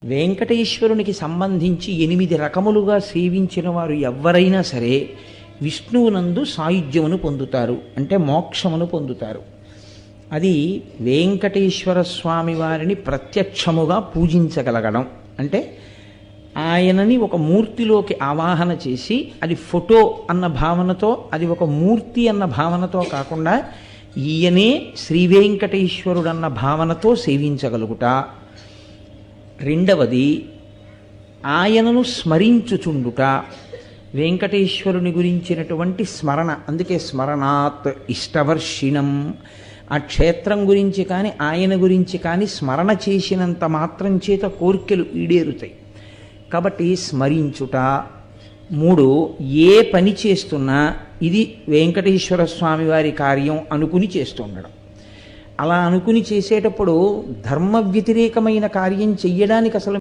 వెంకటేశ్వరునికి సంబంధించి 8 రకములుగా సేవించిన వారు ఎవ్వరైనా సరే విష్ణువునందు సాయుధ్యమును పొందుతారు, అంటే మోక్షమును పొందుతారు. అది వెంకటేశ్వర స్వామి వారిని ప్రత్యక్షముగా పూజించగలగడం, అంటే ఆయనని ఒక మూర్తిలోకి ఆవాహన చేసి అది ఫోటో అన్న భావనతో, అది ఒక మూర్తి అన్న భావనతో కాకుండా ఈయనే శ్రీ వెంకటేశ్వరుడన్న భావనతో సేవించగలుగుట. రెండవది ఆయనను స్మరించుచుండుట, వెంకటేశ్వరుని గురించినటువంటి స్మరణ. అందుకే స్మరణాత్ ఇష్టవర్షిణం. ఆ క్షేత్రం గురించి కానీ ఆయన గురించి కానీ స్మరణ చేసినంత మాత్రం చేత కోర్కెలు ఈడేరుతాయి. కాబట్టి స్మరించుట. 3, ఏ పని చేస్తున్నా ఇది వెంకటేశ్వర స్వామి వారి కార్యం అనుకుని చేస్తుండడం. అలా అనుకుని చేసేటప్పుడు ధర్మ వ్యతిరేకమైన కార్యం చెయ్యడానికి అసలు